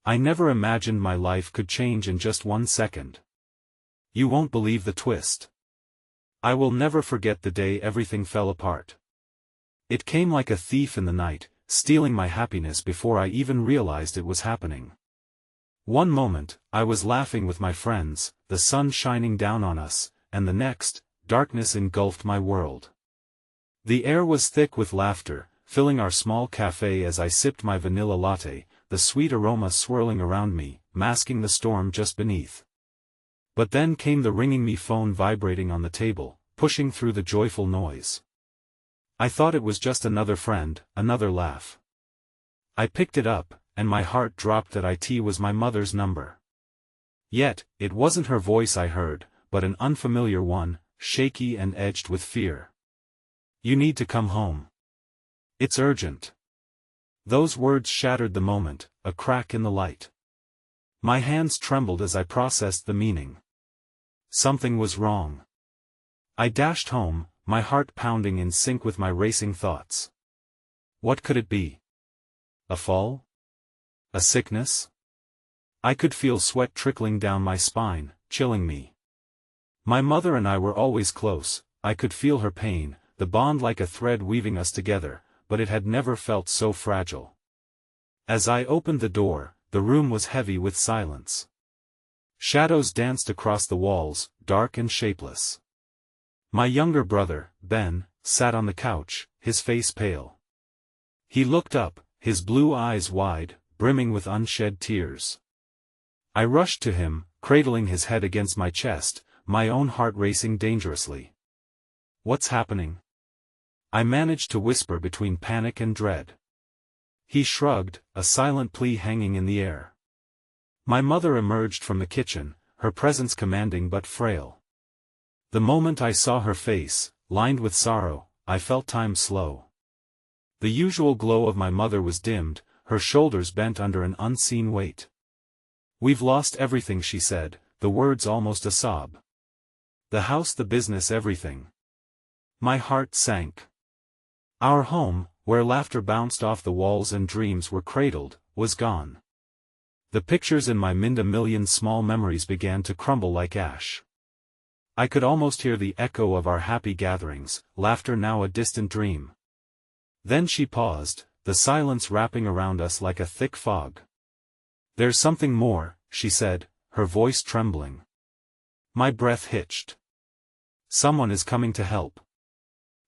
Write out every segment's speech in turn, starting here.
I never imagined my life could change in just 1 second. You won't believe the twist. I will never forget the day everything fell apart. It came like a thief in the night, stealing my happiness before I even realized it was happening. One moment, I was laughing with my friends, the sun shining down on us, and the next, darkness engulfed my world. The air was thick with laughter, filling our small cafe as I sipped my vanilla latte, the sweet aroma swirling around me, masking the storm just beneath. But then came the ringing me phone vibrating on the table, pushing through the joyful noise. I thought it was just another friend, another laugh. I picked it up, and my heart dropped that it was my mother's number. Yet, it wasn't her voice I heard, but an unfamiliar one, shaky and edged with fear. "You need to come home. It's urgent." Those words shattered the moment, a crack in the light. My hands trembled as I processed the meaning. Something was wrong. I dashed home, my heart pounding in sync with my racing thoughts. What could it be? A fall? A sickness? I could feel sweat trickling down my spine, chilling me. My mother and I were always close, I could feel her pain, the bond like a thread weaving us together, but it had never felt so fragile. As I opened the door, the room was heavy with silence. Shadows danced across the walls, dark and shapeless. My younger brother, Ben, sat on the couch, his face pale. He looked up, his blue eyes wide, brimming with unshed tears. I rushed to him, cradling his head against my chest, my own heart racing dangerously. "What's happening?" I managed to whisper between panic and dread. He shrugged, a silent plea hanging in the air. My mother emerged from the kitchen, her presence commanding but frail. The moment I saw her face, lined with sorrow, I felt time slow. The usual glow of my mother was dimmed, her shoulders bent under an unseen weight. "We've lost everything," she said, the words almost a sob. "The house, the business, everything." My heart sank. Our home, where laughter bounced off the walls and dreams were cradled, was gone. The pictures in my mind, a million small memories, began to crumble like ash. I could almost hear the echo of our happy gatherings, laughter now a distant dream. Then she paused, the silence wrapping around us like a thick fog. "There's something more," she said, her voice trembling. My breath hitched. "Someone is coming to help.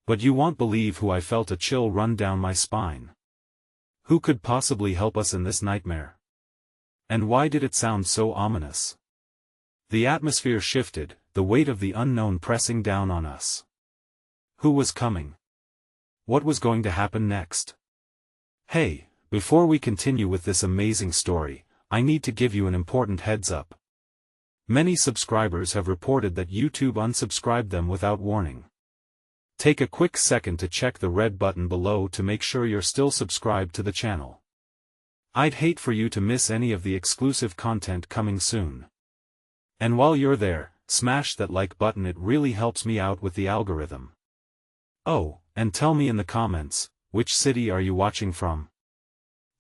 But you won't believe who." I felt a chill run down my spine. Who could possibly help us in this nightmare? And why did it sound so ominous? The atmosphere shifted, the weight of the unknown pressing down on us. Who was coming? What was going to happen next? Hey, before we continue with this amazing story, I need to give you an important heads up. Many subscribers have reported that YouTube unsubscribed them without warning. Take a quick second to check the red button below to make sure you're still subscribed to the channel. I'd hate for you to miss any of the exclusive content coming soon. And while you're there, smash that like button, it really helps me out with the algorithm. Oh, and tell me in the comments, which city are you watching from?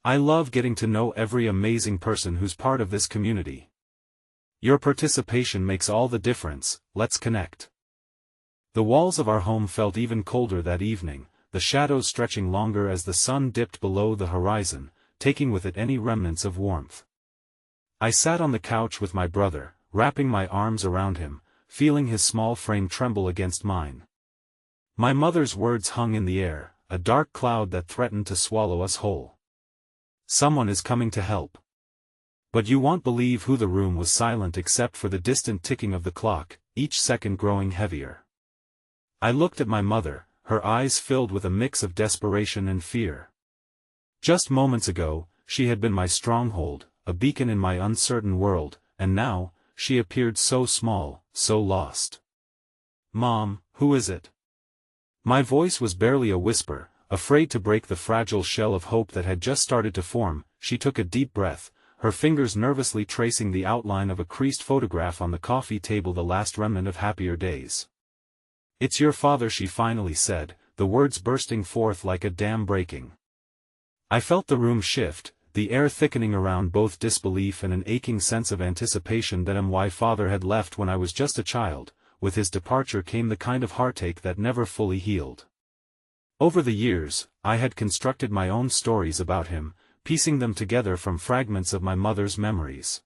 I love getting to know every amazing person who's part of this community. Your participation makes all the difference. Let's connect. The walls of our home felt even colder that evening, the shadows stretching longer as the sun dipped below the horizon, taking with it any remnants of warmth. I sat on the couch with my brother, wrapping my arms around him, feeling his small frame tremble against mine. My mother's words hung in the air, a dark cloud that threatened to swallow us whole. "Someone is coming to help." But you won't believe who. The room was silent except for the distant ticking of the clock, each second growing heavier. I looked at my mother, her eyes filled with a mix of desperation and fear. Just moments ago, she had been my stronghold, a beacon in my uncertain world, and now, she appeared so small, so lost. "Mom, who is it?" My voice was barely a whisper, afraid to break the fragile shell of hope that had just started to form. She took a deep breath, her fingers nervously tracing the outline of a creased photograph on the coffee table, the last remnant of happier days. "It's your father," she finally said, the words bursting forth like a dam breaking. I felt the room shift, the air thickening around both disbelief and an aching sense of anticipation that my father had left when I was just a child. With his departure came the kind of heartache that never fully healed. Over the years, I had constructed my own stories about him, piecing them together from fragments of my mother's memories.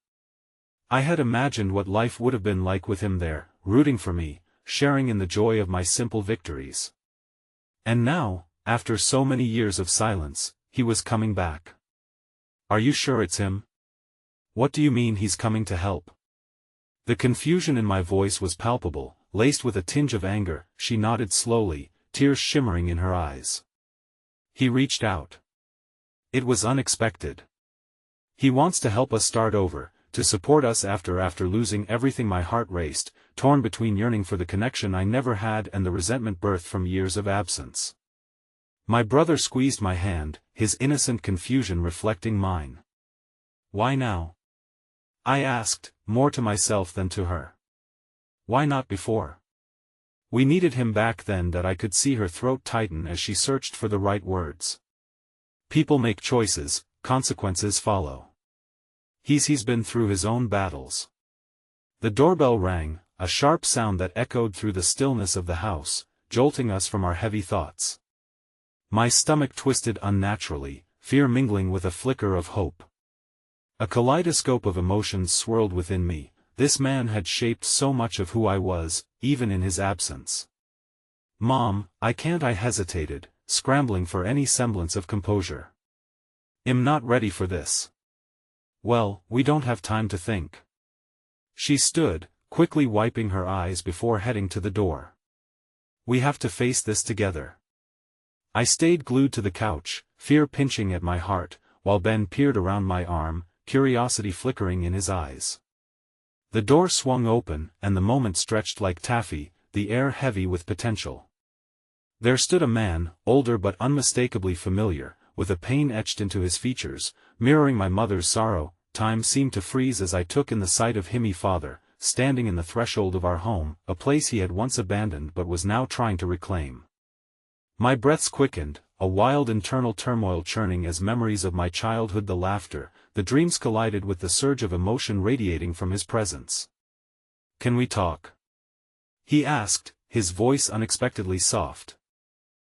I had imagined what life would have been like with him there, rooting for me, sharing in the joy of my simple victories. And now, after so many years of silence, he was coming back. "Are you sure it's him? What do you mean he's coming to help?" The confusion in my voice was palpable, laced with a tinge of anger. She nodded slowly, tears shimmering in her eyes. "He reached out. It was unexpected. He wants to help us start over, to support us after losing everything." My heart raced, torn between yearning for the connection I never had and the resentment birthed from years of absence. My brother squeezed my hand, his innocent confusion reflecting mine. "Why now?" I asked, more to myself than to her. "Why not before?" "We needed him back then." That I could see her throat tighten as she searched for the right words. "People make choices, consequences follow. He's been through his own battles." The doorbell rang, a sharp sound that echoed through the stillness of the house, jolting us from our heavy thoughts. My stomach twisted unnaturally, fear mingling with a flicker of hope. A kaleidoscope of emotions swirled within me. This man had shaped so much of who I was, even in his absence. "Mom, I can't," I hesitated, scrambling for any semblance of composure. "I'm not ready for this." "Well, we don't have time to think." She stood, quickly wiping her eyes before heading to the door. "We have to face this together." I stayed glued to the couch, fear pinching at my heart, while Ben peered around my arm, curiosity flickering in his eyes. The door swung open, and the moment stretched like taffy, the air heavy with potential. There stood a man, older but unmistakably familiar, with a pain etched into his features, mirroring my mother's sorrow. Time seemed to freeze as I took in the sight of him, father, standing in the threshold of our home, a place he had once abandoned but was now trying to reclaim. My breaths quickened, a wild internal turmoil churning as memories of my childhood, the laughter, the dreams collided with the surge of emotion radiating from his presence. "Can we talk?" he asked, his voice unexpectedly soft.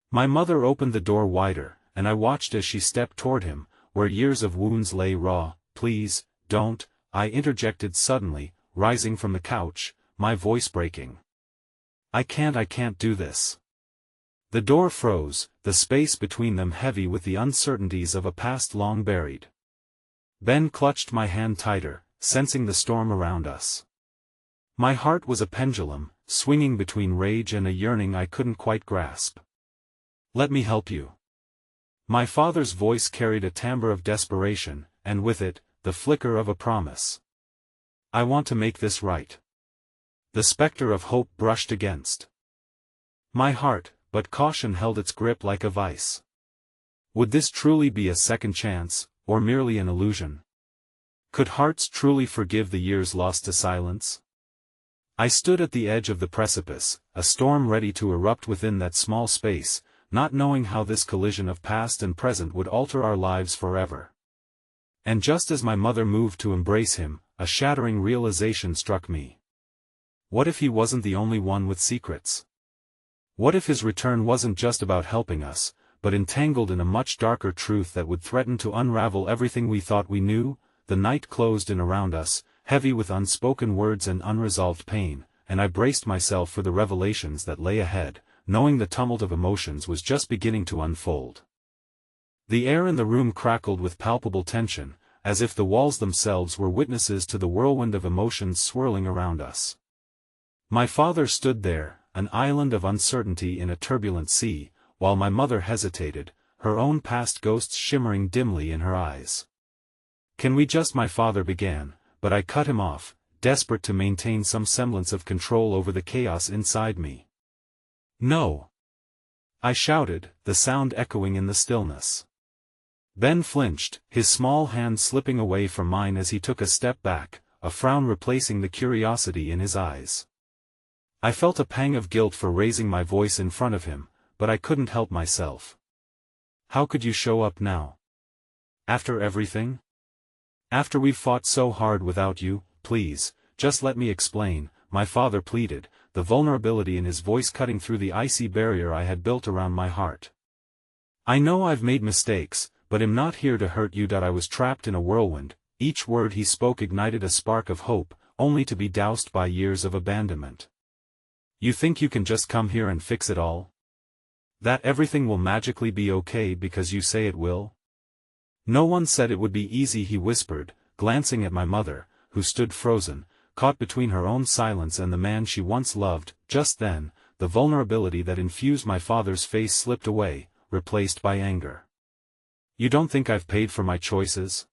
My mother opened the door wider, and I watched as she stepped toward him, where years of wounds lay raw. "Please, don't," I interjected suddenly, rising from the couch, my voice breaking. I can't do this." The door froze, the space between them heavy with the uncertainties of a past long buried. Ben clutched my hand tighter, sensing the storm around us. My heart was a pendulum, swinging between rage and a yearning I couldn't quite grasp. "Let me help you." My father's voice carried a timbre of desperation, and with it, the flicker of a promise. "I want to make this right." The specter of hope brushed against my heart, but caution held its grip like a vice. Would this truly be a second chance, or merely an illusion? Could hearts truly forgive the years lost to silence? I stood at the edge of the precipice, a storm ready to erupt within that small space, not knowing how this collision of past and present would alter our lives forever. And just as my mother moved to embrace him, a shattering realization struck me. What if he wasn't the only one with secrets? What if his return wasn't just about helping us, but entangled in a much darker truth that would threaten to unravel everything we thought we knew? The night closed in around us, heavy with unspoken words and unresolved pain, and I braced myself for the revelations that lay ahead, knowing the tumult of emotions was just beginning to unfold. The air in the room crackled with palpable tension, as if the walls themselves were witnesses to the whirlwind of emotions swirling around us. My father stood there, an island of uncertainty in a turbulent sea, while my mother hesitated, her own past ghosts shimmering dimly in her eyes. "Can we just?" my father began, but I cut him off, desperate to maintain some semblance of control over the chaos inside me. "No!" I shouted, the sound echoing in the stillness. Ben flinched, his small hand slipping away from mine as he took a step back, a frown replacing the curiosity in his eyes. I felt a pang of guilt for raising my voice in front of him, but I couldn't help myself. "How could you show up now?" After everything? After we've fought so hard without you, please, just let me explain, my father pleaded, the vulnerability in his voice cutting through the icy barrier I had built around my heart. I know I've made mistakes, but I'm not here to hurt you. I was trapped in a whirlwind. Each word he spoke ignited a spark of hope, only to be doused by years of abandonment. You think you can just come here and fix it all? That everything will magically be okay because you say it will? No one said it would be easy, he whispered, glancing at my mother, who stood frozen, caught between her own silence and the man she once loved. Just then, the vulnerability that infused my father's face slipped away, replaced by anger. You don't think I've paid for my choices?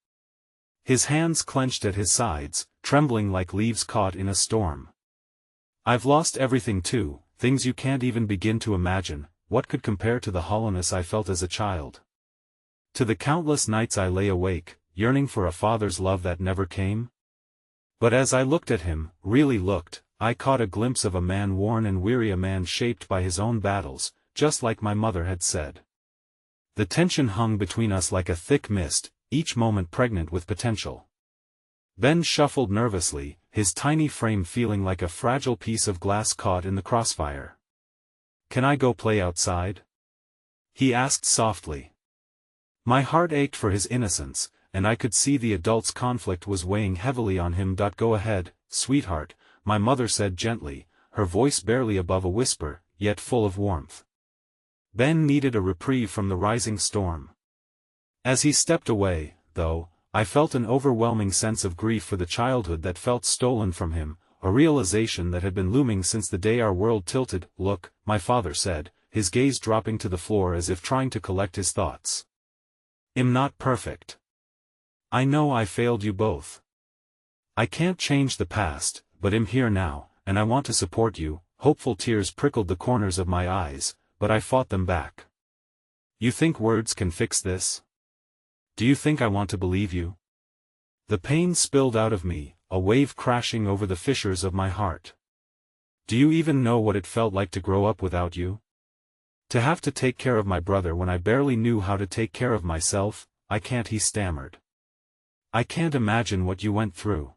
His hands clenched at his sides, trembling like leaves caught in a storm. I've lost everything too, things you can't even begin to imagine. What could compare to the hollowness I felt as a child? To the countless nights I lay awake, yearning for a father's love that never came? But as I looked at him, really looked, I caught a glimpse of a man worn and weary, a man shaped by his own battles, just like my mother had said. The tension hung between us like a thick mist, each moment pregnant with potential. Ben shuffled nervously, his tiny frame feeling like a fragile piece of glass caught in the crossfire. Can I go play outside? He asked softly. My heart ached for his innocence, and I could see the adult's conflict was weighing heavily on him. Go ahead, sweetheart, my mother said gently, her voice barely above a whisper, yet full of warmth. Ben needed a reprieve from the rising storm. As he stepped away, though, I felt an overwhelming sense of grief for the childhood that felt stolen from him, a realization that had been looming since the day our world tilted. Look, my father said, his gaze dropping to the floor as if trying to collect his thoughts. I'm not perfect. I know I failed you both. I can't change the past, but I'm here now, and I want to support you. Hopeful tears prickled the corners of my eyes, but I fought them back. You think words can fix this? Do you think I want to believe you? The pain spilled out of me, a wave crashing over the fissures of my heart. Do you even know what it felt like to grow up without you? To have to take care of my brother when I barely knew how to take care of myself? I can't, he stammered. I can't imagine what you went through.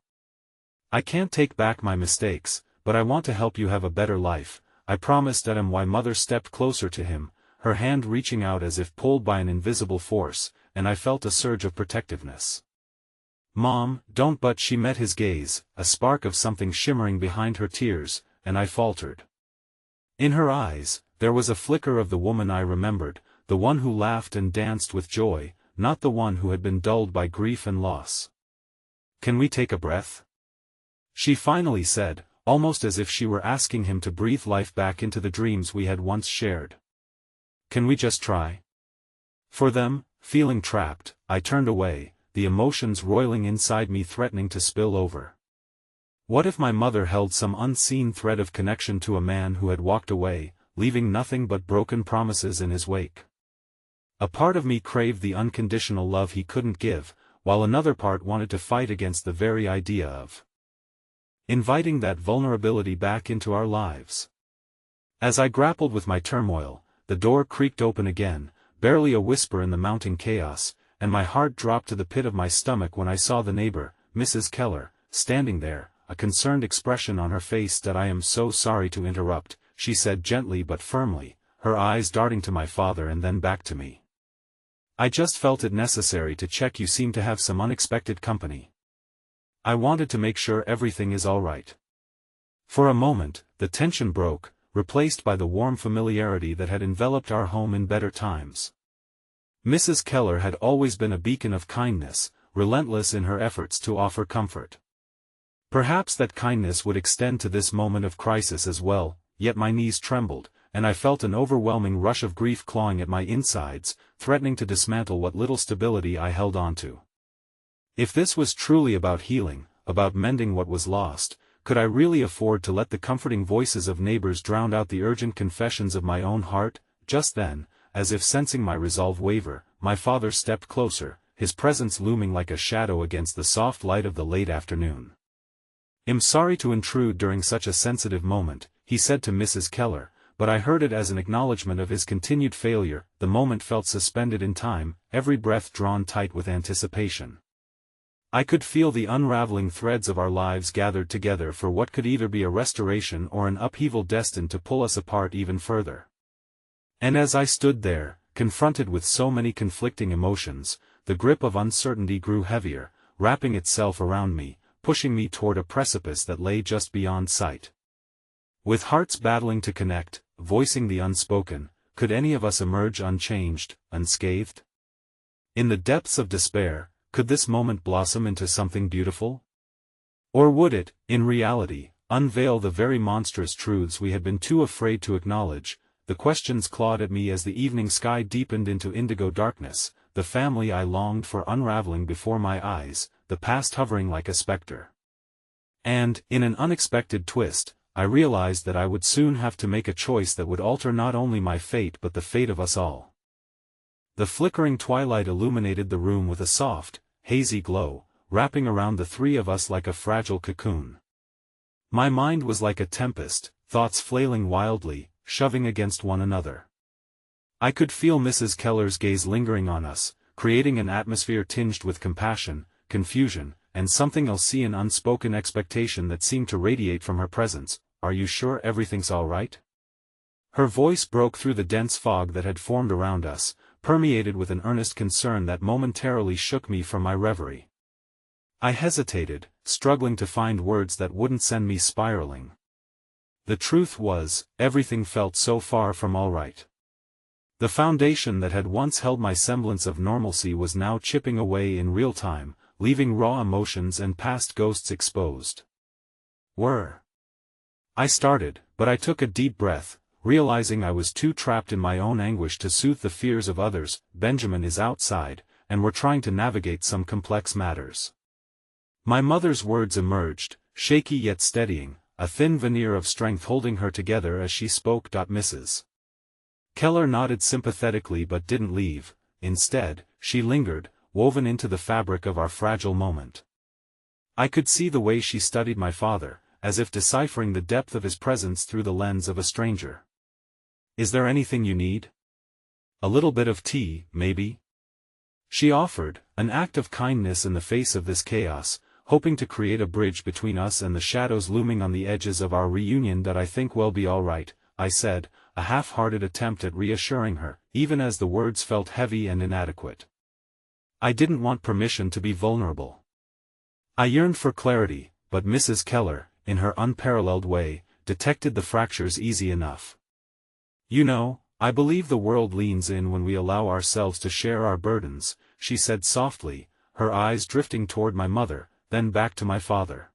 I can't take back my mistakes, but I want to help you have a better life, I promised. My mother stepped closer to him, her hand reaching out as if pulled by an invisible force, and I felt a surge of protectiveness. Mom, don't, but she met his gaze, a spark of something shimmering behind her tears, and I faltered. In her eyes, there was a flicker of the woman I remembered, the one who laughed and danced with joy, not the one who had been dulled by grief and loss. Can we take a breath? She finally said, almost as if she were asking him to breathe life back into the dreams we had once shared. Can we just try? For them, feeling trapped, I turned away, the emotions roiling inside me threatening to spill over. What if my mother held some unseen thread of connection to a man who had walked away, leaving nothing but broken promises in his wake? A part of me craved the unconditional love he couldn't give, while another part wanted to fight against the very idea of inviting that vulnerability back into our lives. As I grappled with my turmoil, the door creaked open again, barely a whisper in the mounting chaos, and my heart dropped to the pit of my stomach when I saw the neighbor, Mrs. Keller, standing there, a concerned expression on her face. I am so sorry to interrupt, she said gently but firmly, her eyes darting to my father and then back to me. I just felt it necessary to check. You seem to have some unexpected company. I wanted to make sure everything is all right. For a moment, the tension broke, replaced by the warm familiarity that had enveloped our home in better times. Mrs. Keller had always been a beacon of kindness, relentless in her efforts to offer comfort. Perhaps that kindness would extend to this moment of crisis as well, yet my knees trembled, and I felt an overwhelming rush of grief clawing at my insides, threatening to dismantle what little stability I held onto. If this was truly about healing, about mending what was lost, could I really afford to let the comforting voices of neighbors drown out the urgent confessions of my own heart? Just then, as if sensing my resolve waver, my father stepped closer, his presence looming like a shadow against the soft light of the late afternoon. I'm sorry to intrude during such a sensitive moment, he said to Mrs. Keller, but I heard it as an acknowledgement of his continued failure. The moment felt suspended in time, every breath drawn tight with anticipation. I could feel the unraveling threads of our lives gathered together for what could either be a restoration or an upheaval destined to pull us apart even further. And as I stood there, confronted with so many conflicting emotions, the grip of uncertainty grew heavier, wrapping itself around me, pushing me toward a precipice that lay just beyond sight. With hearts battling to connect, voicing the unspoken, could any of us emerge unchanged, unscathed? In the depths of despair, could this moment blossom into something beautiful? Or would it, in reality, unveil the very monstrous truths we had been too afraid to acknowledge? The questions clawed at me as the evening sky deepened into indigo darkness, the family I longed for unraveling before my eyes, the past hovering like a specter. And, in an unexpected twist, I realized that I would soon have to make a choice that would alter not only my fate but the fate of us all. The flickering twilight illuminated the room with a soft, hazy glow, wrapping around the three of us like a fragile cocoon. My mind was like a tempest, thoughts flailing wildly, shoving against one another. I could feel Mrs. Keller's gaze lingering on us, creating an atmosphere tinged with compassion, confusion, and something else, an unspoken expectation that seemed to radiate from her presence. "Are you sure everything's all right?" Her voice broke through the dense fog that had formed around us, permeated with an earnest concern that momentarily shook me from my reverie. I hesitated, struggling to find words that wouldn't send me spiraling. The truth was, everything felt so far from all right. The foundation that had once held my semblance of normalcy was now chipping away in real time, leaving raw emotions and past ghosts exposed. I started, but I took a deep breath, realizing I was too trapped in my own anguish to soothe the fears of others. "Benjamin is outside, and we're trying to navigate some complex matters." My mother's words emerged, shaky yet steadying, a thin veneer of strength holding her together as she spoke. Mrs. Keller nodded sympathetically but didn't leave. Instead, she lingered, woven into the fabric of our fragile moment. I could see the way she studied my father, as if deciphering the depth of his presence through the lens of a stranger. "Is there anything you need? A little bit of tea, maybe?" she offered, an act of kindness in the face of this chaos, hoping to create a bridge between us and the shadows looming on the edges of our reunion. "I think we'll be all right," I said, a half-hearted attempt at reassuring her, even as the words felt heavy and inadequate. I didn't want permission to be vulnerable. I yearned for clarity, but Mrs. Keller, in her unparalleled way, detected the fractures easy enough. "You know, I believe the world leans in when we allow ourselves to share our burdens," she said softly, her eyes drifting toward my mother, then back to my father.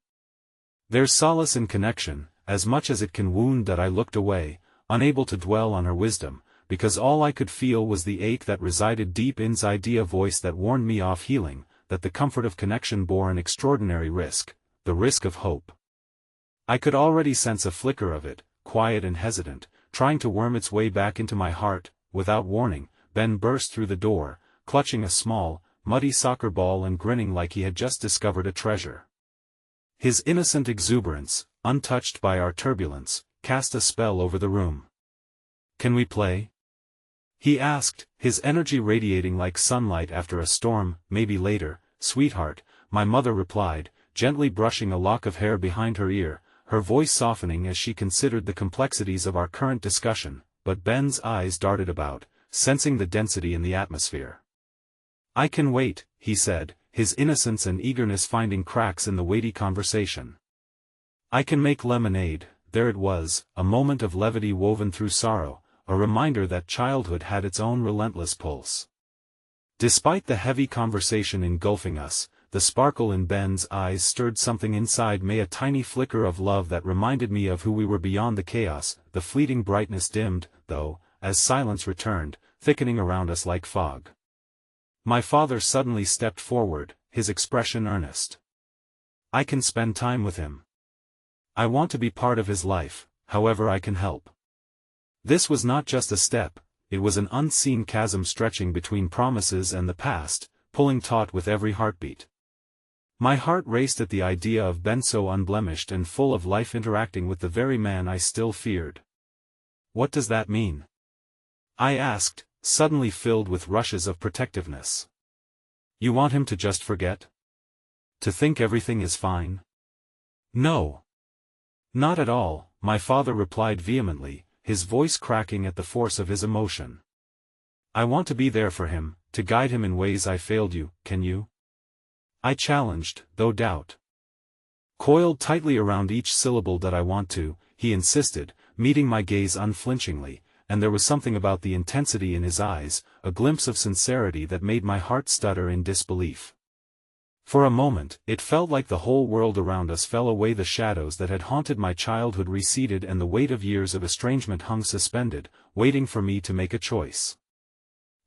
"There's solace in connection, as much as it can wound." I looked away, unable to dwell on her wisdom, because all I could feel was the ache that resided deep inside, a voice that warned me off healing, that the comfort of connection bore an extraordinary risk, the risk of hope. I could already sense a flicker of it, quiet and hesitant, trying to worm its way back into my heart. Without warning, Ben burst through the door, clutching a small, muddy soccer ball and grinning like he had just discovered a treasure. His innocent exuberance, untouched by our turbulence, cast a spell over the room. "Can we play?" he asked, his energy radiating like sunlight after a storm. "Maybe later, sweetheart," my mother replied, gently brushing a lock of hair behind her ear, her voice softening as she considered the complexities of our current discussion. But Ben's eyes darted about, sensing the density in the atmosphere. "I can wait," he said, his innocence and eagerness finding cracks in the weighty conversation. "I can make lemonade." There it was, a moment of levity woven through sorrow, a reminder that childhood had its own relentless pulse. Despite the heavy conversation engulfing us, the sparkle in Ben's eyes stirred something inside me, a tiny flicker of love that reminded me of who we were beyond the chaos. The fleeting brightness dimmed, though, as silence returned, thickening around us like fog. My father suddenly stepped forward, his expression earnest. "I can spend time with him. I want to be part of his life, however I can help." This was not just a step, it was an unseen chasm stretching between promises and the past, pulling taut with every heartbeat. My heart raced at the idea of Ben so unblemished and full of life interacting with the very man I still feared. What does that mean? I asked, suddenly filled with rushes of protectiveness. You want him to just forget? To think everything is fine? No. Not at all, my father replied vehemently, his voice cracking at the force of his emotion. I want to be there for him, to guide him in ways I failed you, can you? I challenged, though doubt. Coiled tightly around each syllable that I want to, he insisted, meeting my gaze unflinchingly, and there was something about the intensity in his eyes, a glimpse of sincerity that made my heart stutter in disbelief. For a moment, it felt like the whole world around us fell away, the shadows that had haunted my childhood receded and the weight of years of estrangement hung suspended, waiting for me to make a choice.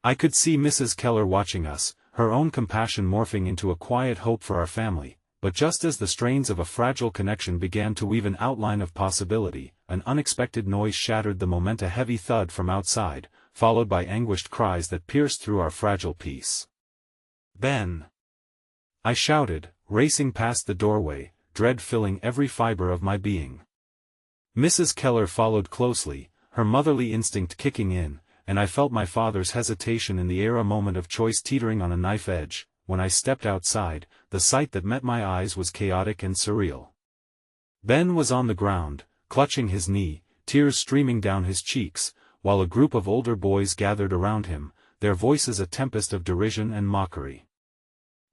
I could see Mrs. Keller watching us, her own compassion morphing into a quiet hope for our family, but just as the strains of a fragile connection began to weave an outline of possibility, an unexpected noise shattered the moment, a heavy thud from outside, followed by anguished cries that pierced through our fragile peace. Ben! I shouted, racing past the doorway, dread filling every fiber of my being. Mrs. Keller followed closely, her motherly instinct kicking in, and I felt my father's hesitation in the air, a moment of choice teetering on a knife edge. When I stepped outside, the sight that met my eyes was chaotic and surreal. Ben was on the ground, clutching his knee, tears streaming down his cheeks, while a group of older boys gathered around him, their voices a tempest of derision and mockery.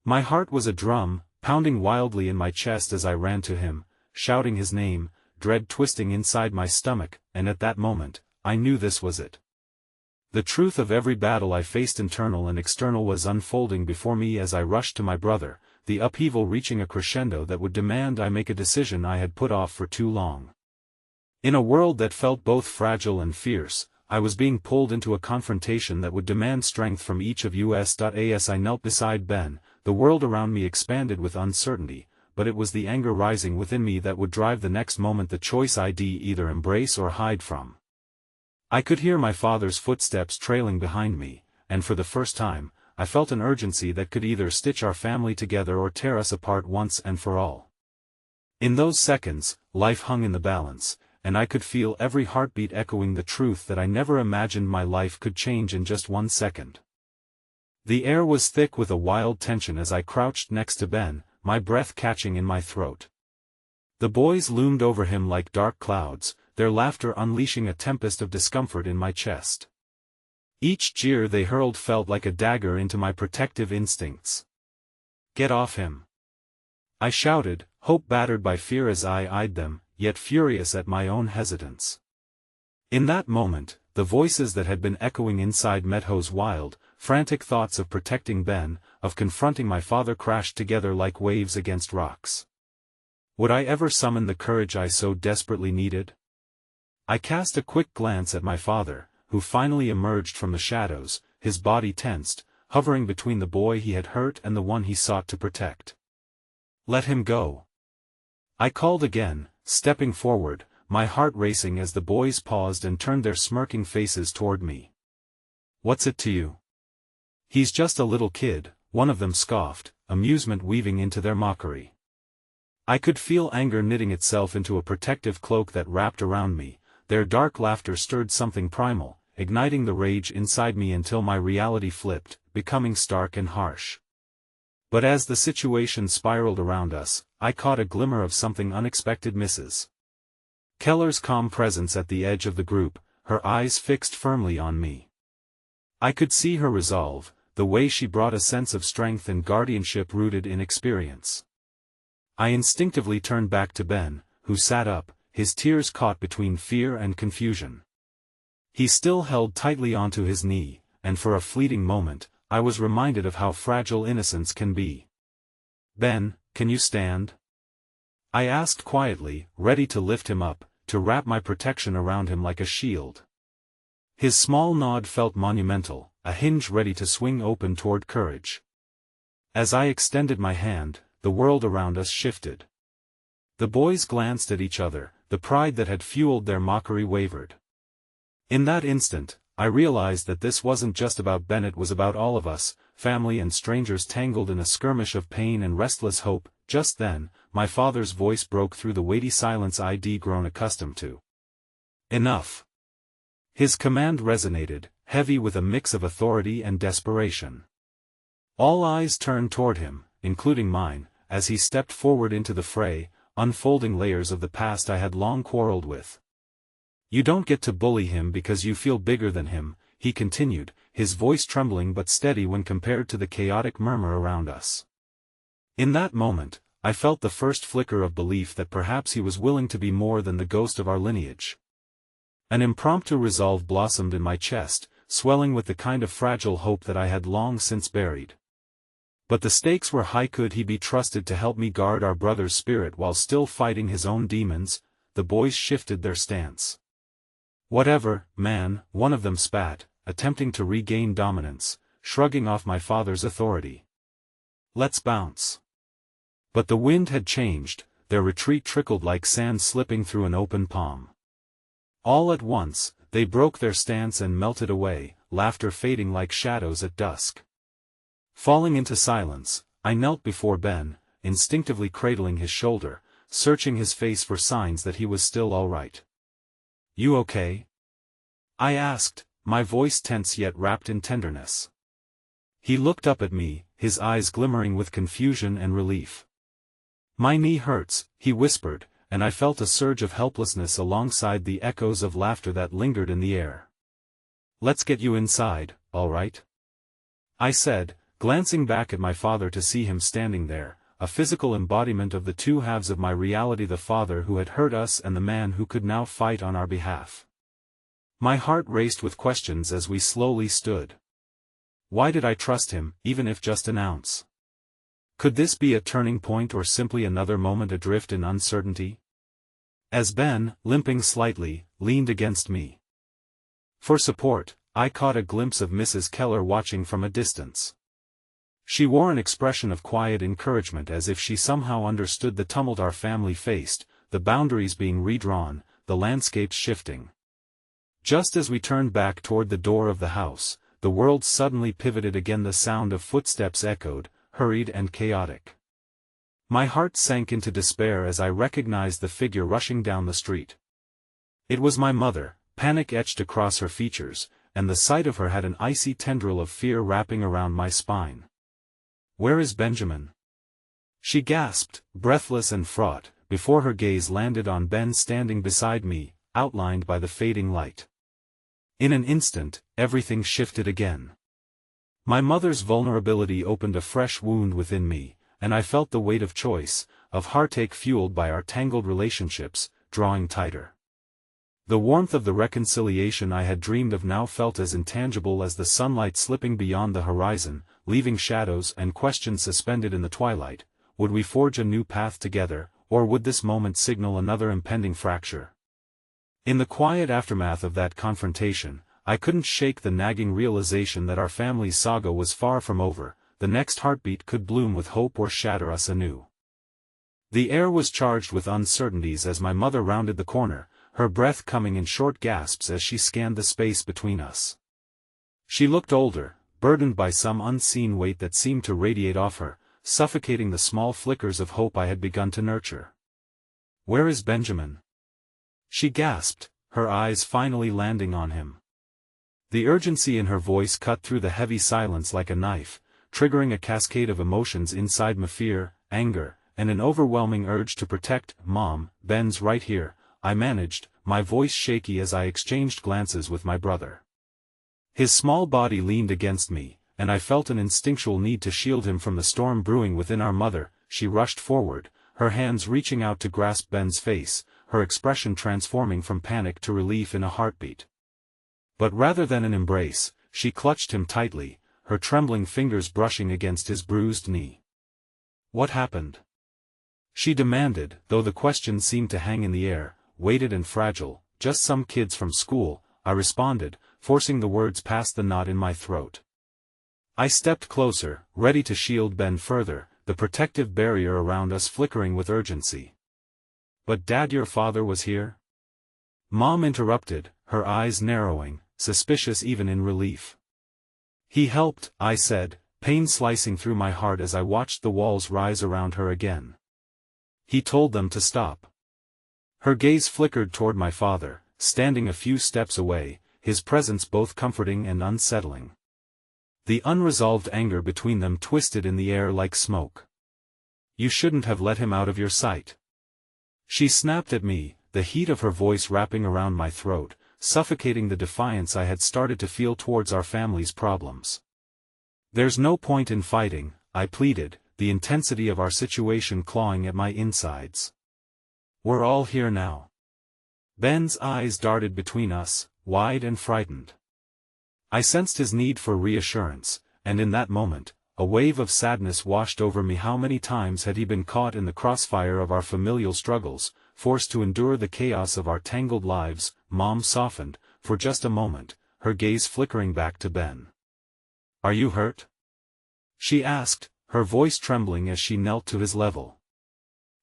My heart was a drum, pounding wildly in my chest as I ran to him, shouting his name, dread twisting inside my stomach, and at that moment, I knew this was it. The truth of every battle I faced, internal and external, was unfolding before me as I rushed to my brother, the upheaval reaching a crescendo that would demand I make a decision I had put off for too long. In a world that felt both fragile and fierce, I was being pulled into a confrontation that would demand strength from each of us. As I knelt beside Ben, the world around me expanded with uncertainty, but it was the anger rising within me that would drive the next moment, the choice I'd either embrace or hide from. I could hear my father's footsteps trailing behind me, and for the first time, I felt an urgency that could either stitch our family together or tear us apart once and for all. In those seconds, life hung in the balance, and I could feel every heartbeat echoing the truth that I never imagined my life could change in just 1 second. The air was thick with a wild tension as I crouched next to Ben, my breath catching in my throat. The boys loomed over him like dark clouds, their laughter unleashing a tempest of discomfort in my chest. Each jeer they hurled felt like a dagger into my protective instincts. Get off him! I shouted, hope battered by fear as I eyed them, yet furious at my own hesitance. In that moment, the voices that had been echoing inside Medho's wild, frantic thoughts of protecting Ben, of confronting my father crashed together like waves against rocks. Would I ever summon the courage I so desperately needed? I cast a quick glance at my father, who finally emerged from the shadows, his body tensed, hovering between the boy he had hurt and the one he sought to protect. Let him go. I called again, stepping forward, my heart racing as the boys paused and turned their smirking faces toward me. What's it to you? He's just a little kid, one of them scoffed, amusement weaving into their mockery. I could feel anger knitting itself into a protective cloak that wrapped around me. Their dark laughter stirred something primal, igniting the rage inside me until my reality flipped, becoming stark and harsh. But as the situation spiraled around us, I caught a glimmer of something unexpected. Mrs. Keller's calm presence at the edge of the group, her eyes fixed firmly on me. I could see her resolve, the way she brought a sense of strength and guardianship rooted in experience. I instinctively turned back to Ben, who sat up, his tears caught between fear and confusion. He still held tightly onto his knee, and for a fleeting moment, I was reminded of how fragile innocence can be. Ben, can you stand? I asked quietly, ready to lift him up, to wrap my protection around him like a shield. His small nod felt monumental, a hinge ready to swing open toward courage. As I extended my hand, the world around us shifted. The boys glanced at each other, the pride that had fueled their mockery wavered. In that instant, I realized that this wasn't just about Ben, it was about all of us, family and strangers tangled in a skirmish of pain and restless hope. Just then, my father's voice broke through the weighty silence I'd grown accustomed to. Enough. His command resonated, heavy with a mix of authority and desperation. All eyes turned toward him, including mine, as he stepped forward into the fray, unfolding layers of the past I had long quarreled with. "You don't get to bully him because you feel bigger than him," he continued, his voice trembling but steady when compared to the chaotic murmur around us. In that moment, I felt the first flicker of belief that perhaps he was willing to be more than the ghost of our lineage. An impromptu resolve blossomed in my chest, swelling with the kind of fragile hope that I had long since buried. But the stakes were high. Could he be trusted to help me guard our brother's spirit while still fighting his own demons? The boys shifted their stance. "Whatever, man," one of them spat, attempting to regain dominance, shrugging off my father's authority. "Let's bounce." But the wind had changed, their retreat trickled like sand slipping through an open palm. All at once, they broke their stance and melted away, laughter fading like shadows at dusk. Falling into silence, I knelt before Ben, instinctively cradling his shoulder, searching his face for signs that he was still all right. "You okay?" I asked, my voice tense yet wrapped in tenderness. He looked up at me, his eyes glimmering with confusion and relief. "My knee hurts," he whispered, and I felt a surge of helplessness alongside the echoes of laughter that lingered in the air. "Let's get you inside, all right?" I said, glancing back at my father to see him standing there, a physical embodiment of the two halves of my reality, the father who had hurt us and the man who could now fight on our behalf. My heart raced with questions as we slowly stood. Why did I trust him, even if just an ounce? Could this be a turning point or simply another moment adrift in uncertainty? As Ben, limping slightly, leaned against me for support, I caught a glimpse of Mrs. Keller watching from a distance. She wore an expression of quiet encouragement, as if she somehow understood the tumult our family faced, the boundaries being redrawn, the landscapes shifting. Just as we turned back toward the door of the house, the world suddenly pivoted again. The sound of footsteps echoed, hurried and chaotic. My heart sank into despair as I recognized the figure rushing down the street. It was my mother, panic etched across her features, and the sight of her had an icy tendril of fear wrapping around my spine. "Where is Benjamin?" she gasped, breathless and fraught, before her gaze landed on Ben standing beside me, outlined by the fading light. In an instant, everything shifted again. My mother's vulnerability opened a fresh wound within me, and I felt the weight of choice, of heartache fueled by our tangled relationships, drawing tighter. The warmth of the reconciliation I had dreamed of now felt as intangible as the sunlight slipping beyond the horizon, leaving shadows and questions suspended in the twilight. Would we forge a new path together, or would this moment signal another impending fracture? In the quiet aftermath of that confrontation, I couldn't shake the nagging realization that our family's saga was far from over. The next heartbeat could bloom with hope or shatter us anew. The air was charged with uncertainties as my mother rounded the corner, her breath coming in short gasps as she scanned the space between us. She looked older, burdened by some unseen weight that seemed to radiate off her, suffocating the small flickers of hope I had begun to nurture. "Where is Benjamin?" she gasped, her eyes finally landing on him. The urgency in her voice cut through the heavy silence like a knife, triggering a cascade of emotions inside me: fear, anger, and an overwhelming urge to protect. "Mom, Ben's right here," I managed, my voice shaky as I exchanged glances with my brother. His small body leaned against me, and I felt an instinctual need to shield him from the storm brewing within. "Our mother," she rushed forward, her hands reaching out to grasp Ben's face, her expression transforming from panic to relief in a heartbeat. But rather than an embrace, she clutched him tightly, her trembling fingers brushing against his bruised knee. "What happened?" she demanded, though the question seemed to hang in the air, weighted and fragile. "Just some kids from school," I responded, forcing the words past the knot in my throat. I stepped closer, ready to shield Ben further, the protective barrier around us flickering with urgency. "But Dad, your father was here?" Mom interrupted, her eyes narrowing, suspicious even in relief. "He helped," I said, pain slicing through my heart as I watched the walls rise around her again. "He told them to stop." Her gaze flickered toward my father, standing a few steps away, his presence both comforting and unsettling. The unresolved anger between them twisted in the air like smoke. "You shouldn't have let him out of your sight," she snapped at me, the heat of her voice wrapping around my throat, suffocating the defiance I had started to feel towards our family's problems. "There's no point in fighting," I pleaded, the intensity of our situation clawing at my insides. "We're all here now." Ben's eyes darted between us, wide and frightened. I sensed his need for reassurance, and in that moment, a wave of sadness washed over me. How many times had he been caught in the crossfire of our familial struggles, forced to endure the chaos of our tangled lives? Mom softened, for just a moment, her gaze flickering back to Ben. "Are you hurt?" she asked, her voice trembling as she knelt to his level.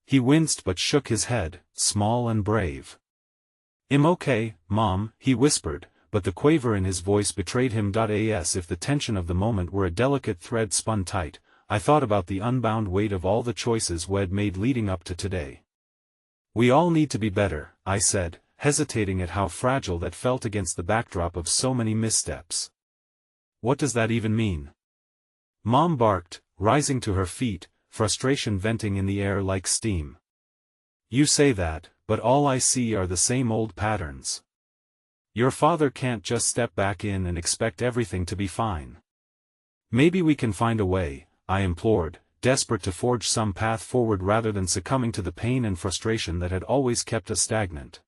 He winced but shook his head, small and brave. "I'm okay, Mom," he whispered, but the quaver in his voice betrayed him. As if the tension of the moment were a delicate thread spun tight, I thought about the unbound weight of all the choices we'd made leading up to today. "We all need to be better," I said, hesitating at how fragile that felt against the backdrop of so many missteps. "What does that even mean?" Mom barked, rising to her feet, frustration venting in the air like steam. "You say that, but all I see are the same old patterns. Your father can't just step back in and expect everything to be fine." "Maybe we can find a way," I implored, desperate to forge some path forward rather than succumbing to the pain and frustration that had always kept us stagnant.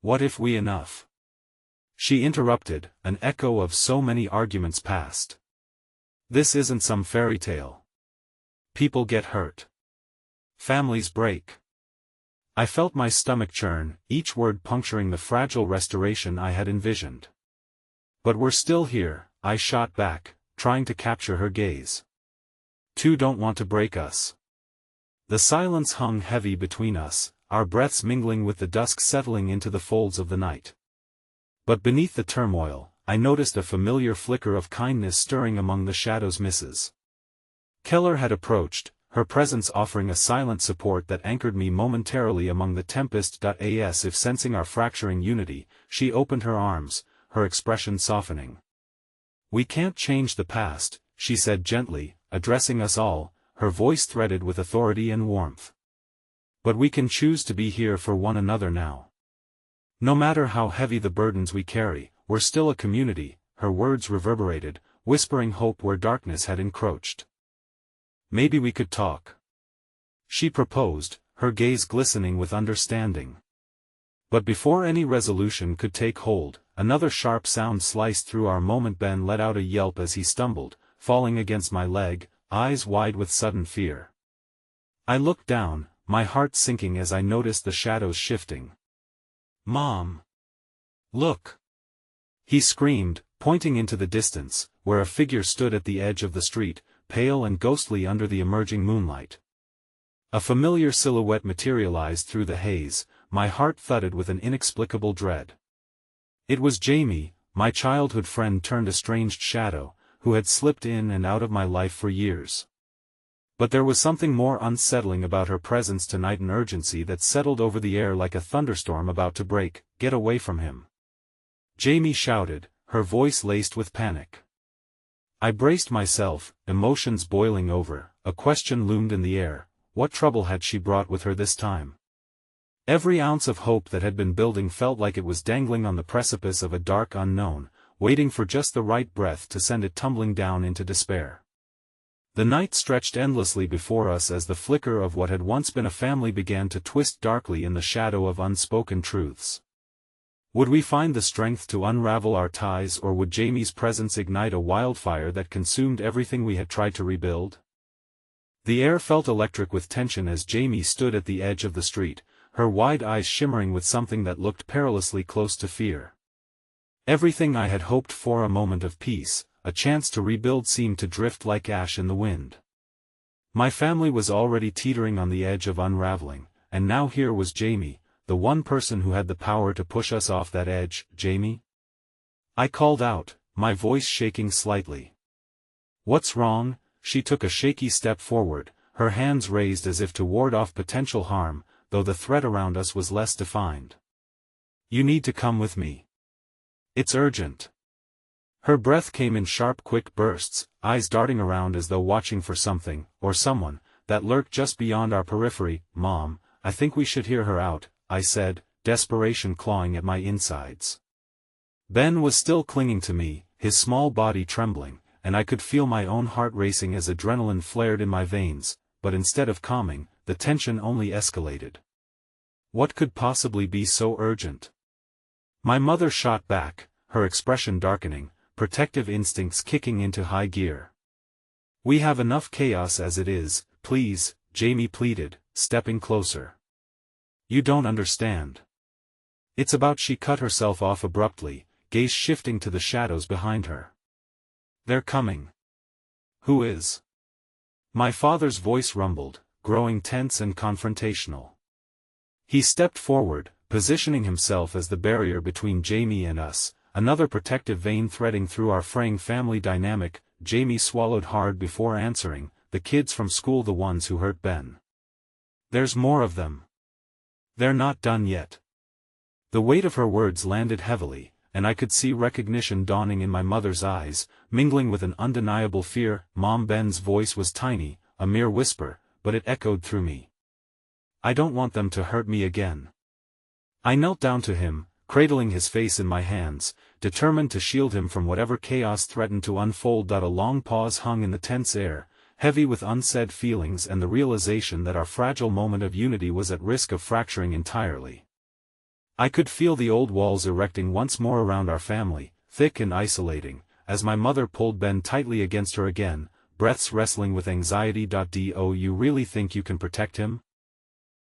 "What if we enough?" she interrupted, an echo of so many arguments past. "This isn't some fairy tale. People get hurt. Families break." I felt my stomach churn, each word puncturing the fragile restoration I had envisioned. "But we're still here," I shot back, trying to capture her gaze. "Two don't want to break us." The silence hung heavy between us, our breaths mingling with the dusk settling into the folds of the night. But beneath the turmoil, I noticed a familiar flicker of kindness stirring among the shadows. Mrs. Keller had approached, her presence offering a silent support that anchored me momentarily among the tempest. As if sensing our fracturing unity, she opened her arms, her expression softening. "We can't change the past," she said gently, addressing us all, her voice threaded with authority and warmth. "But we can choose to be here for one another now. No matter how heavy the burdens we carry, we're still a community." Her words reverberated, whispering hope where darkness had encroached. "Maybe we could talk," she proposed, her gaze glistening with understanding. But before any resolution could take hold, another sharp sound sliced through our moment. Ben let out a yelp as he stumbled, falling against my leg, eyes wide with sudden fear. I looked down, my heart sinking as I noticed the shadows shifting. "Mom! Look!" he screamed, pointing into the distance, where a figure stood at the edge of the street, pale and ghostly under the emerging moonlight. A familiar silhouette materialized through the haze, my heart thudded with an inexplicable dread. It was Jamie, my childhood friend turned estranged shadow, who had slipped in and out of my life for years. But there was something more unsettling about her presence tonight, an urgency that settled over the air like a thunderstorm about to break. "Get away from him!" Jamie shouted, her voice laced with panic. I braced myself, emotions boiling over. A question loomed in the air: what trouble had she brought with her this time? Every ounce of hope that had been building felt like it was dangling on the precipice of a dark unknown, waiting for just the right breath to send it tumbling down into despair. The night stretched endlessly before us as the flicker of what had once been a family began to twist darkly in the shadow of unspoken truths. Would we find the strength to unravel our ties, or would Jamie's presence ignite a wildfire that consumed everything we had tried to rebuild? The air felt electric with tension as Jamie stood at the edge of the street, her wide eyes shimmering with something that looked perilously close to fear. Everything I had hoped for, a moment of peace, a chance to rebuild, seemed to drift like ash in the wind. My family was already teetering on the edge of unraveling, and now here was Jamie, the one person who had the power to push us off that edge. "Jamie?" I called out, my voice shaking slightly. "What's wrong?" She took a shaky step forward, her hands raised as if to ward off potential harm, though the threat around us was less defined. "You need to come with me." It's urgent. Her breath came in sharp quick bursts, eyes darting around as though watching for something, or someone, that lurked just beyond our periphery. Mom, I think we should hear her out, I said, desperation clawing at my insides. Ben was still clinging to me, his small body trembling, and I could feel my own heart racing as adrenaline flared in my veins, but instead of calming, the tension only escalated. What could possibly be so urgent? My mother shot back, her expression darkening, protective instincts kicking into high gear. We have enough chaos as it is, please, Jamie pleaded, stepping closer. You don't understand. It's about. She cut herself off abruptly, gaze shifting to the shadows behind her. They're coming. Who is? My father's voice rumbled, growing tense and confrontational. He stepped forward, positioning himself as the barrier between Jamie and us, another protective vein threading through our fraying family dynamic. Jamie swallowed hard before answering, the kids from school, the ones who hurt Ben. There's more of them. They're not done yet. The weight of her words landed heavily, and I could see recognition dawning in my mother's eyes, mingling with an undeniable fear. Mom, Ben's voice was tiny, a mere whisper, but it echoed through me. I don't want them to hurt me again. I knelt down to him, cradling his face in my hands, determined to shield him from whatever chaos threatened to unfold. A long pause hung in the tense air, heavy with unsaid feelings and the realization that our fragile moment of unity was at risk of fracturing entirely. I could feel the old walls erecting once more around our family, thick and isolating, as my mother pulled Ben tightly against her again, breaths wrestling with anxiety. Do you really think you can protect him?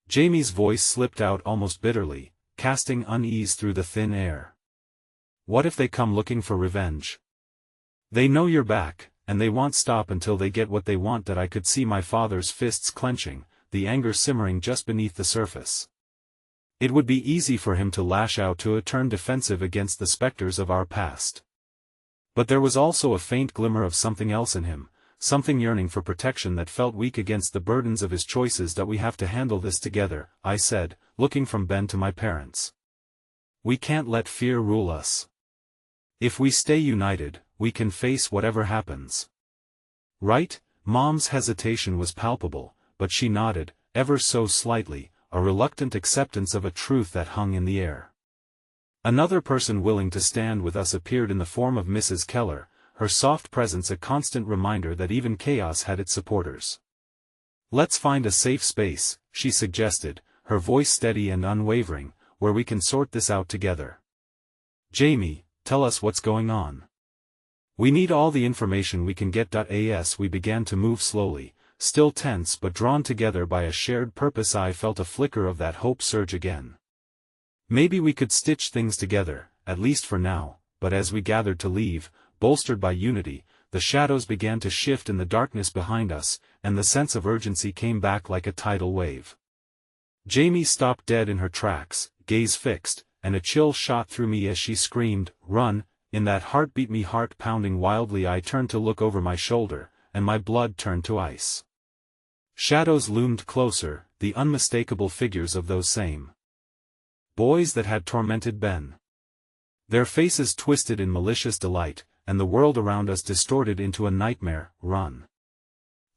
Jamie's voice slipped out almost bitterly, casting unease through the thin air. What if they come looking for revenge? They know you're back, and they won't stop until they get what they want. I could see my father's fists clenching, the anger simmering just beneath the surface. It would be easy for him to lash out, to turn defensive against the specters of our past. But there was also a faint glimmer of something else in him, something yearning for protection that felt weak against the burdens of his choices. We have to handle this together, I said, looking from Ben to my parents. We can't let fear rule us. If we stay united, we can face whatever happens. Right? Mom's hesitation was palpable, but she nodded, ever so slightly, a reluctant acceptance of a truth that hung in the air. Another person willing to stand with us appeared in the form of Mrs. Keller, her soft presence a constant reminder that even chaos had its supporters. Let's find a safe space, she suggested, her voice steady and unwavering, where we can sort this out together. Jamie, tell us what's going on. We need all the information we can get. As we began to move slowly, still tense but drawn together by a shared purpose, I felt a flicker of that hope surge again. Maybe we could stitch things together, at least for now. But as we gathered to leave, bolstered by unity, the shadows began to shift in the darkness behind us, and the sense of urgency came back like a tidal wave. Jamie stopped dead in her tracks, gaze fixed, and a chill shot through me as she screamed, "Run!" In that heartbeat, me heart pounding wildly, I turned to look over my shoulder, and my blood turned to ice. Shadows loomed closer, the unmistakable figures of those same boys that had tormented Ben. Their faces twisted in malicious delight, and the world around us distorted into a nightmare. Run!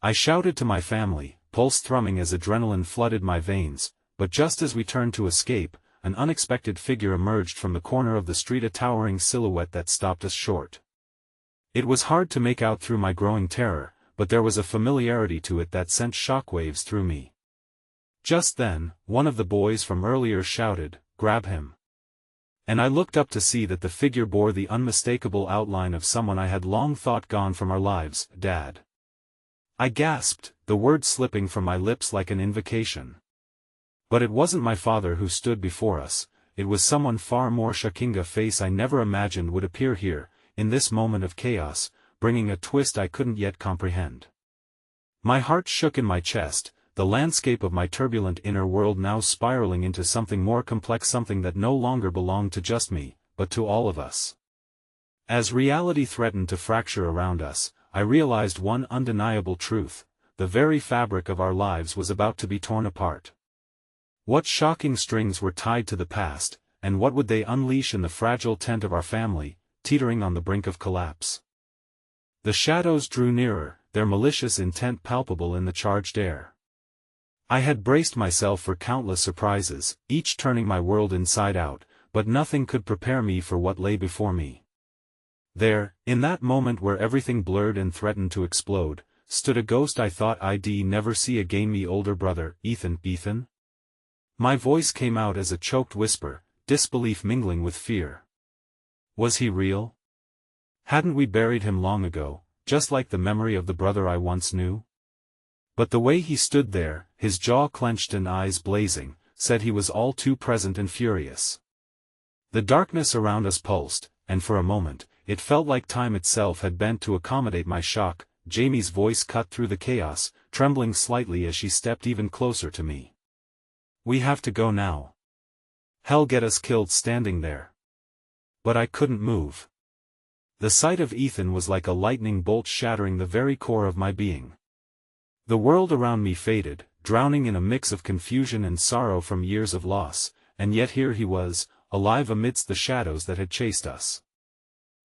I shouted to my family, pulse thrumming as adrenaline flooded my veins, but just as we turned to escape, an unexpected figure emerged from the corner of the street, a towering silhouette that stopped us short. It was hard to make out through my growing terror, but there was a familiarity to it that sent shockwaves through me. Just then, one of the boys from earlier shouted, "Grab him!" And I looked up to see that the figure bore the unmistakable outline of someone I had long thought gone from our lives. Dad. I gasped, the word slipping from my lips like an invocation. But it wasn't my father who stood before us, it was someone far more shocking, a face I never imagined would appear here, in this moment of chaos, bringing a twist I couldn't yet comprehend. My heart shook in my chest, the landscape of my turbulent inner world now spiraling into something more complex, something that no longer belonged to just me, but to all of us. As reality threatened to fracture around us, I realized one undeniable truth: the very fabric of our lives was about to be torn apart. What shocking strings were tied to the past, and what would they unleash in the fragile tent of our family, teetering on the brink of collapse? The shadows drew nearer, their malicious intent palpable in the charged air. I had braced myself for countless surprises, each turning my world inside out, but nothing could prepare me for what lay before me. There, in that moment where everything blurred and threatened to explode, stood a ghost I thought I'd never see again, me older brother, Ethan. Ethan? My voice came out as a choked whisper, disbelief mingling with fear. Was he real? Hadn't we buried him long ago, just like the memory of the brother I once knew? But the way he stood there, his jaw clenched and eyes blazing, said he was all too present and furious. The darkness around us pulsed, and for a moment, it felt like time itself had bent to accommodate my shock. Jamie's voice cut through the chaos, trembling slightly as she stepped even closer to me. We have to go now. Hell get us killed standing there. But I couldn't move. The sight of Ethan was like a lightning bolt shattering the very core of my being. The world around me faded, drowning in a mix of confusion and sorrow from years of loss, and yet here he was, alive amidst the shadows that had chased us.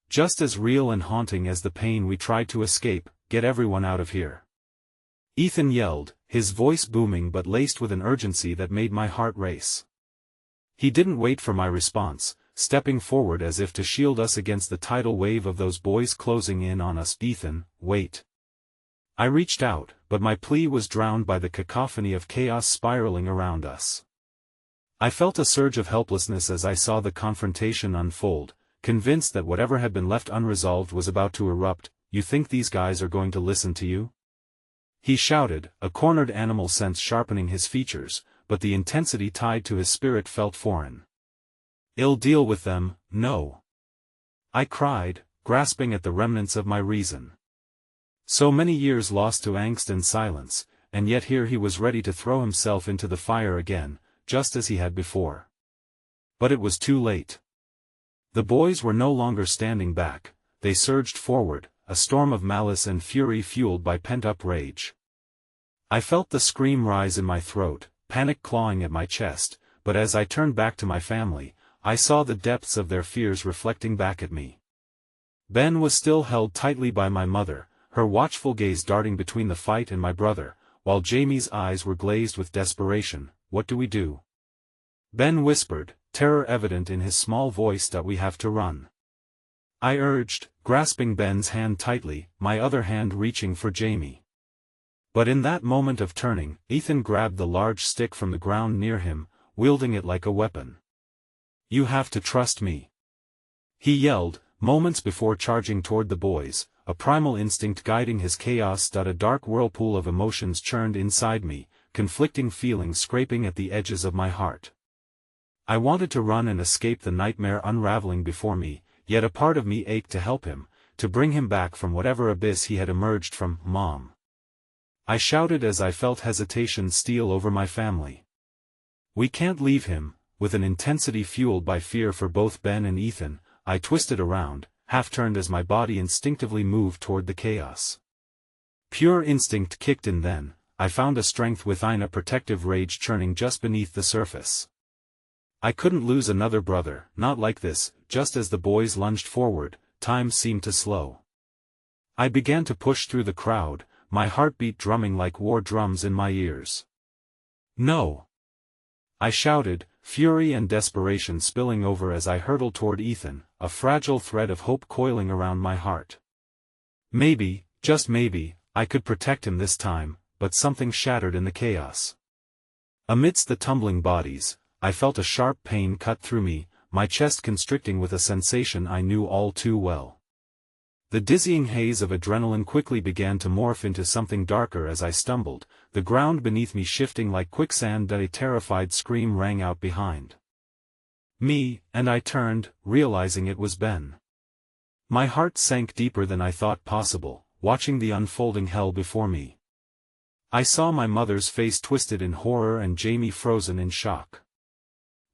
Just as real and haunting as the pain we tried to escape. Get everyone out of here. Ethan yelled, his voice booming but laced with an urgency that made my heart race. He didn't wait for my response, stepping forward as if to shield us against the tidal wave of those boys closing in on us. Ethan, wait. I reached out, but my plea was drowned by the cacophony of chaos spiraling around us. I felt a surge of helplessness as I saw the confrontation unfold, convinced that whatever had been left unresolved was about to erupt. You think these guys are going to listen to you? He shouted, a cornered animal sense sharpening his features, but the intensity tied to his spirit felt foreign. I'll deal with them, no. I cried, grasping at the remnants of my reason. So many years lost to angst and silence, and yet here he was ready to throw himself into the fire again, just as he had before. But it was too late. The boys were no longer standing back, they surged forward, a storm of malice and fury fueled by pent-up rage. I felt the scream rise in my throat, panic clawing at my chest, but as I turned back to my family, I saw the depths of their fears reflecting back at me. Ben was still held tightly by my mother, her watchful gaze darting between the fight and my brother, while Jamie's eyes were glazed with desperation. What do we do? Ben whispered, terror evident in his small voice. We have to run. I urged, grasping Ben's hand tightly, my other hand reaching for Jamie. But in that moment of turning, Ethan grabbed the large stick from the ground near him, wielding it like a weapon. You have to trust me. He yelled, moments before charging toward the boys, a primal instinct guiding his chaos. A dark whirlpool of emotions churned inside me, conflicting feelings scraping at the edges of my heart. I wanted to run and escape the nightmare unraveling before me, yet a part of me ached to help him, to bring him back from whatever abyss he had emerged from. Mom. I shouted as I felt hesitation steal over my family. We can't leave him. With an intensity fueled by fear for both Ben and Ethan, I twisted around, half-turned as my body instinctively moved toward the chaos. Pure instinct kicked in then, I found a strength within, a protective rage churning just beneath the surface. I couldn't lose another brother, not like this. Just as the boys lunged forward, time seemed to slow. I began to push through the crowd, my heartbeat drumming like war drums in my ears. No! I shouted, fury and desperation spilling over as I hurtled toward Ethan, a fragile thread of hope coiling around my heart. Maybe, just maybe, I could protect him this time, but something shattered in the chaos. Amidst the tumbling bodies, I felt a sharp pain cut through me, my chest constricting with a sensation I knew all too well. The dizzying haze of adrenaline quickly began to morph into something darker as I stumbled, the ground beneath me shifting like quicksand. A terrified scream rang out behind me, and I turned, realizing it was Ben. My heart sank deeper than I thought possible, watching the unfolding hell before me. I saw my mother's face twisted in horror and Jamie frozen in shock.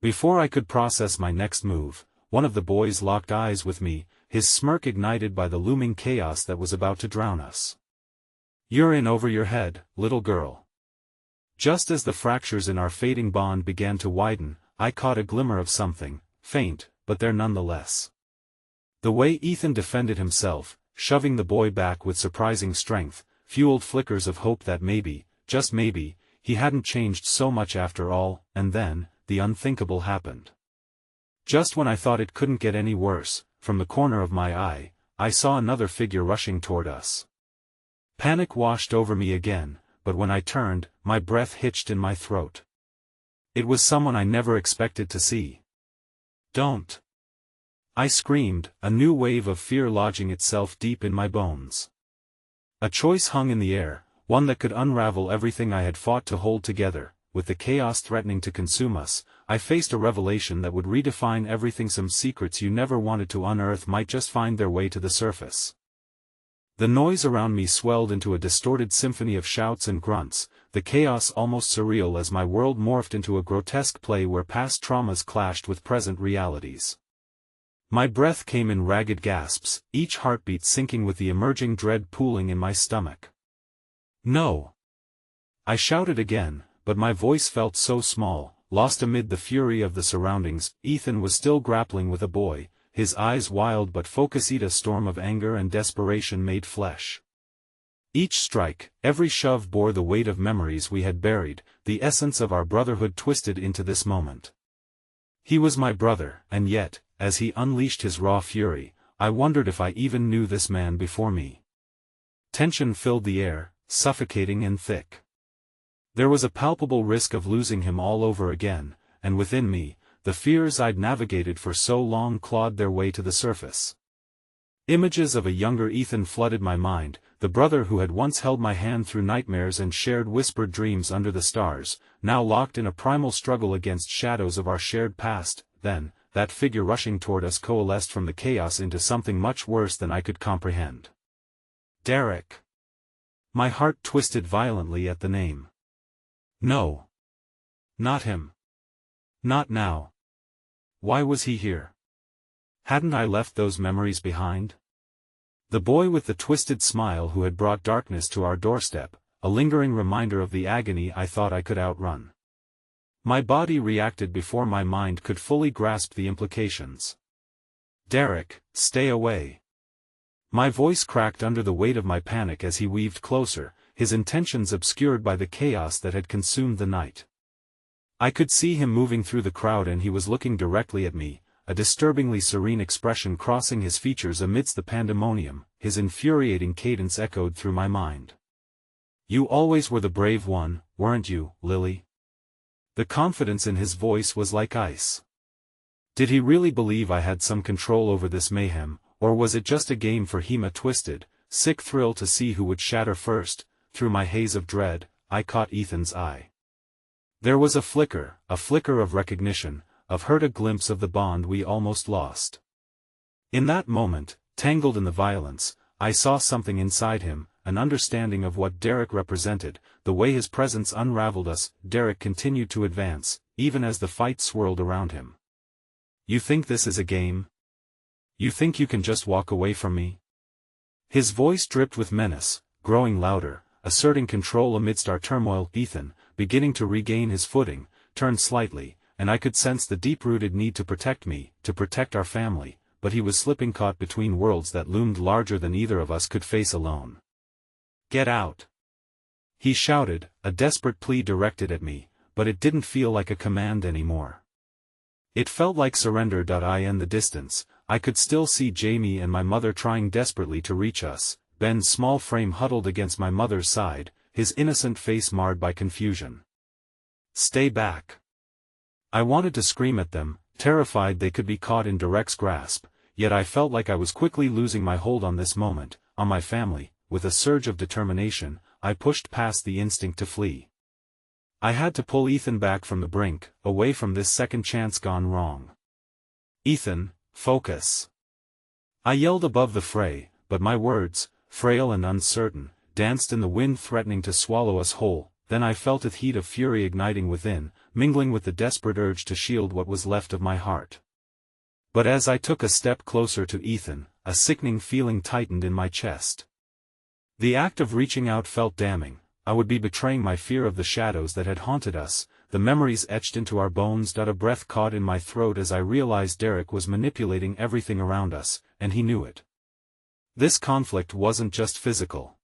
Before I could process my next move, one of the boys locked eyes with me, his smirk ignited by the looming chaos that was about to drown us. You're in over your head, little girl. Just as the fractures in our fading bond began to widen, I caught a glimmer of something, faint, but there nonetheless. The way Ethan defended himself, shoving the boy back with surprising strength, fueled flickers of hope that maybe, just maybe, he hadn't changed so much after all, and then, the unthinkable happened. Just when I thought it couldn't get any worse, from the corner of my eye, I saw another figure rushing toward us. Panic washed over me again, but when I turned, my breath hitched in my throat. It was someone I never expected to see. "Don't!" I screamed, a new wave of fear lodging itself deep in my bones. A choice hung in the air, one that could unravel everything I had fought to hold together. With the chaos threatening to consume us, I faced a revelation that would redefine everything. Some secrets you never wanted to unearth might just find their way to the surface. The noise around me swelled into a distorted symphony of shouts and grunts, the chaos almost surreal as my world morphed into a grotesque play where past traumas clashed with present realities. My breath came in ragged gasps, each heartbeat sinking with the emerging dread pooling in my stomach. "No!" I shouted again, but my voice felt so small, lost amid the fury of the surroundings. Ethan was still grappling with a boy, his eyes wild but focused. A storm of anger and desperation made flesh. Each strike, every shove bore the weight of memories we had buried, the essence of our brotherhood twisted into this moment. He was my brother, and yet, as he unleashed his raw fury, I wondered if I even knew this man before me. Tension filled the air, suffocating and thick. There was a palpable risk of losing him all over again, and within me, the fears I'd navigated for so long clawed their way to the surface. Images of a younger Ethan flooded my mind, the brother who had once held my hand through nightmares and shared whispered dreams under the stars, now locked in a primal struggle against shadows of our shared past. Then, that figure rushing toward us coalesced from the chaos into something much worse than I could comprehend. Derek. My heart twisted violently at the name. No. Not him. Not now. Why was he here? Hadn't I left those memories behind? The boy with the twisted smile who had brought darkness to our doorstep, a lingering reminder of the agony I thought I could outrun. My body reacted before my mind could fully grasp the implications. "Derek, stay away." My voice cracked under the weight of my panic as he weaved closer, his intentions obscured by the chaos that had consumed the night. I could see him moving through the crowd and he was looking directly at me, a disturbingly serene expression crossing his features amidst the pandemonium. His infuriating cadence echoed through my mind. "You always were the brave one, weren't you, Lily?" The confidence in his voice was like ice. Did he really believe I had some control over this mayhem, or was it just a game for him? A twisted, sick thrill to see who would shatter first. Through my haze of dread, I caught Ethan's eye. There was a flicker of recognition, of hurt, a glimpse of the bond we almost lost. In that moment, tangled in the violence, I saw something inside him, an understanding of what Derek represented, the way his presence unraveled us. Derek continued to advance, even as the fight swirled around him. "You think this is a game? You think you can just walk away from me?" His voice dripped with menace, growing louder, asserting control amidst our turmoil. Ethan, beginning to regain his footing, turned slightly, and I could sense the deep-rooted need to protect me, to protect our family, but he was slipping, caught between worlds that loomed larger than either of us could face alone. "Get out!" he shouted, a desperate plea directed at me, but it didn't feel like a command anymore. It felt like surrender. In the distance, I could still see Jamie and my mother trying desperately to reach us. Ben's small frame huddled against my mother's side, his innocent face marred by confusion. "Stay back!" I wanted to scream at them, terrified they could be caught in Derek's grasp, yet I felt like I was quickly losing my hold on this moment, on my family. With a surge of determination, I pushed past the instinct to flee. I had to pull Ethan back from the brink, away from this second chance gone wrong. "Ethan, focus!" I yelled above the fray, but my words, frail and uncertain, danced in the wind, threatening to swallow us whole. Then I felt a heat of fury igniting within, mingling with the desperate urge to shield what was left of my heart. But as I took a step closer to Ethan, a sickening feeling tightened in my chest. The act of reaching out felt damning. I would be betraying my fear of the shadows that had haunted us, the memories etched into our bones. A breath caught in my throat as I realized Derek was manipulating everything around us, and he knew it. This conflict wasn't just physical.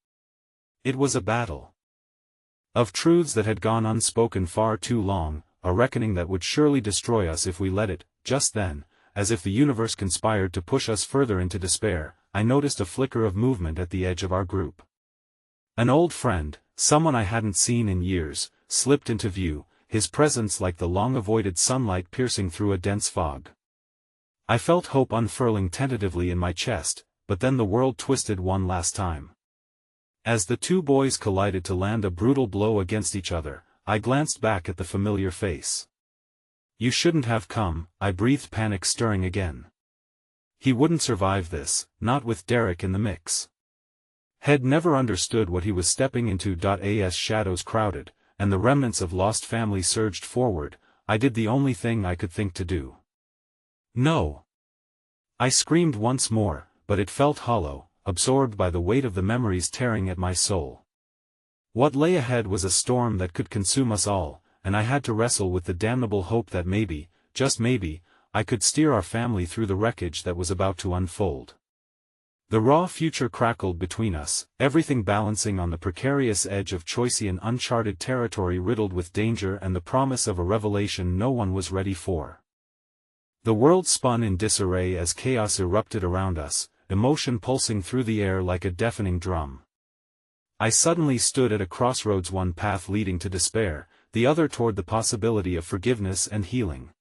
It was a battle of truths that had gone unspoken far too long, a reckoning that would surely destroy us if we let it. Just then, as if the universe conspired to push us further into despair, I noticed a flicker of movement at the edge of our group. An old friend, someone I hadn't seen in years, slipped into view, his presence like the long-avoided sunlight piercing through a dense fog. I felt hope unfurling tentatively in my chest, but then the world twisted one last time. As the two boys collided to land a brutal blow against each other, I glanced back at the familiar face. "You shouldn't have come," I breathed, panic stirring again. He wouldn't survive this, not with Derek in the mix. Had never understood what he was stepping into. As shadows crowded, and the remnants of lost family surged forward, I did the only thing I could think to do. "No!" I screamed once more, but it felt hollow, absorbed by the weight of the memories tearing at my soul. What lay ahead was a storm that could consume us all, and I had to wrestle with the damnable hope that maybe, just maybe, I could steer our family through the wreckage that was about to unfold. The raw future crackled between us, everything balancing on the precarious edge of choice and uncharted territory riddled with danger and the promise of a revelation no one was ready for. The world spun in disarray as chaos erupted around us, emotion pulsing through the air like a deafening drum. I suddenly stood at a crossroads, one path leading to despair, the other toward the possibility of forgiveness and healing.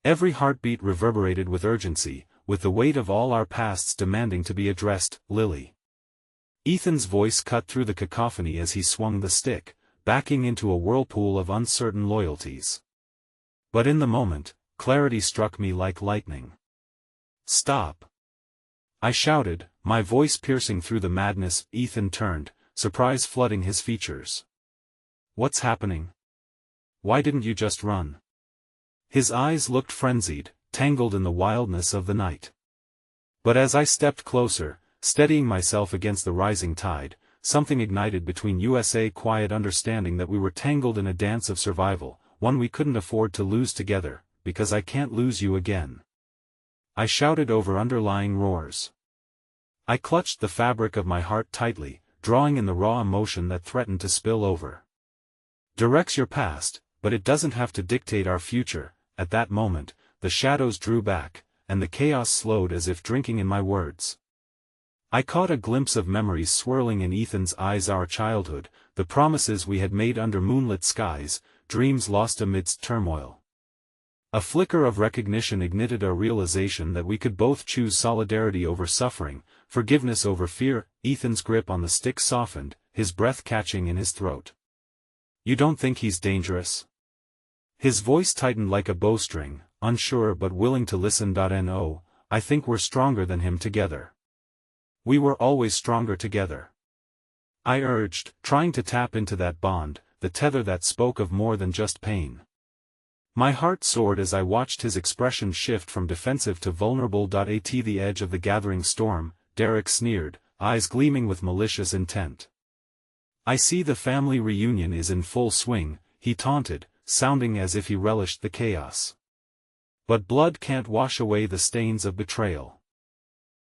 Every heartbeat reverberated with urgency, with the weight of all our pasts demanding to be addressed. "Lily." Ethan's voice cut through the cacophony as he swung the stick, backing into a whirlpool of uncertain loyalties. But in the moment, clarity struck me like lightning. "Stop!" I shouted, my voice piercing through the madness. Ethan turned, surprise flooding his features. "What's happening? Why didn't you just run?" His eyes looked frenzied, tangled in the wildness of the night. But as I stepped closer, steadying myself against the rising tide, something ignited between us, a quiet understanding that we were tangled in a dance of survival, one we couldn't afford to lose together, because I can't lose you again. I shouted over underlying roars. I clutched the fabric of my heart tightly, drawing in the raw emotion that threatened to spill over. "Directs your past, but it doesn't have to dictate our future." At that moment, the shadows drew back, and the chaos slowed as if drinking in my words. I caught a glimpse of memories swirling in Ethan's eyes, our childhood, the promises we had made under moonlit skies, dreams lost amidst turmoil. A flicker of recognition ignited a realization that we could both choose solidarity over suffering, forgiveness over fear. Ethan's grip on the stick softened, his breath catching in his throat. "You don't think he's dangerous?" His voice tightened like a bowstring, unsure but willing to listen. No, I think we're stronger than him together. We were always stronger together. I urged, trying to tap into that bond, the tether that spoke of more than just pain. My heart soared as I watched his expression shift from defensive to vulnerable. At the edge of the gathering storm, Derek sneered, eyes gleaming with malicious intent. "I see the family reunion is in full swing," he taunted, sounding as if he relished the chaos. "But blood can't wash away the stains of betrayal."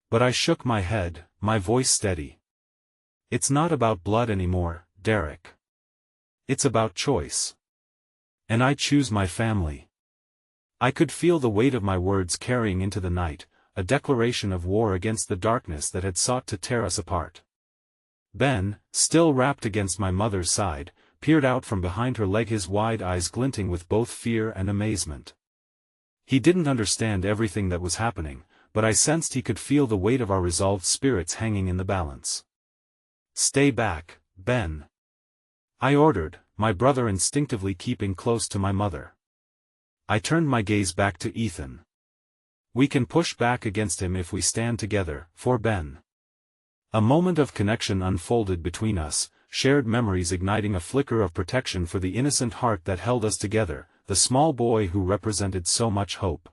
But I shook my head, my voice steady. "It's not about blood anymore, Derek. It's about choice. And I choose my family." I could feel the weight of my words carrying into the night, a declaration of war against the darkness that had sought to tear us apart. Ben, still wrapped against my mother's side, peered out from behind her leg, his wide eyes glinting with both fear and amazement. He didn't understand everything that was happening, but I sensed he could feel the weight of our resolved spirits hanging in the balance. "Stay back, Ben," I ordered, my brother instinctively keeping close to my mother. I turned my gaze back to Ethan. "We can push back against him if we stand together, for Ben." A moment of connection unfolded between us, shared memories igniting a flicker of protection for the innocent heart that held us together, the small boy who represented so much hope.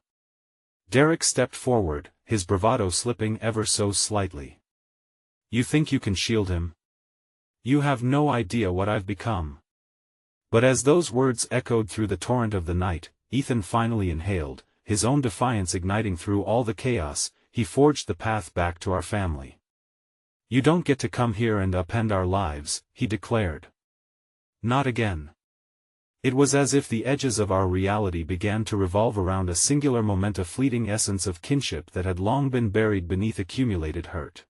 Derek stepped forward, his bravado slipping ever so slightly. "You think you can shield him? You have no idea what I've become." But as those words echoed through the torrent of the night, Ethan finally inhaled, his own defiance igniting through all the chaos. He forged the path back to our family. "You don't get to come here and upend our lives," he declared. "Not again." It was as if the edges of our reality began to revolve around a singular moment, a fleeting essence of kinship that had long been buried beneath accumulated hurt.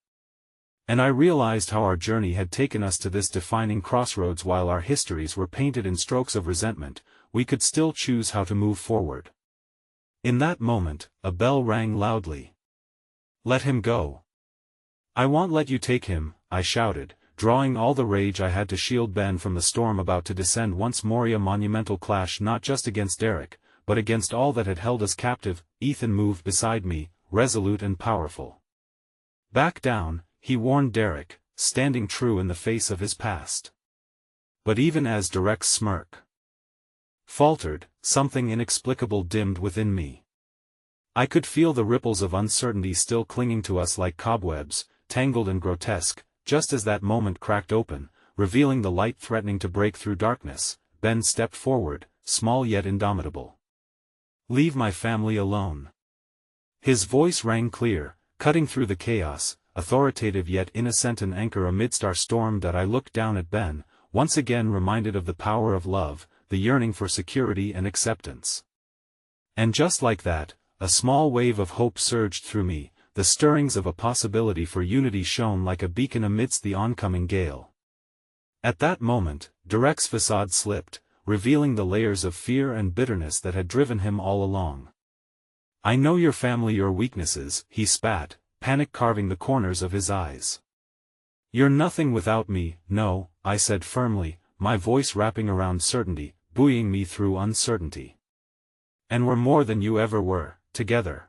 And I realized how our journey had taken us to this defining crossroads. While our histories were painted in strokes of resentment, we could still choose how to move forward. In that moment, a bell rang loudly. "Let him go." "I won't let you take him," I shouted, drawing all the rage I had to shield Ben from the storm about to descend once more. A monumental clash, not just against Derek, but against all that had held us captive. Ethan moved beside me, resolute and powerful. "Back down," he warned Derek, standing true in the face of his past. But even as Derek's smirk faltered, something inexplicable dimmed within me. I could feel the ripples of uncertainty still clinging to us like cobwebs, tangled and grotesque. Just as that moment cracked open, revealing the light threatening to break through darkness, Ben stepped forward, small yet indomitable. "Leave my family alone." His voice rang clear, cutting through the chaos, authoritative yet innocent, an anchor amidst our storm. I looked down at Ben, once again reminded of the power of love, the yearning for security and acceptance. And just like that, a small wave of hope surged through me. The stirrings of a possibility for unity shone like a beacon amidst the oncoming gale. At that moment, Derek's facade slipped, revealing the layers of fear and bitterness that had driven him all along. "I know your family, your weaknesses," he spat, panic carving the corners of his eyes. "You're nothing without me." "No," I said firmly, my voice wrapping around certainty, buoying me through uncertainty. "And we're more than you ever were, together."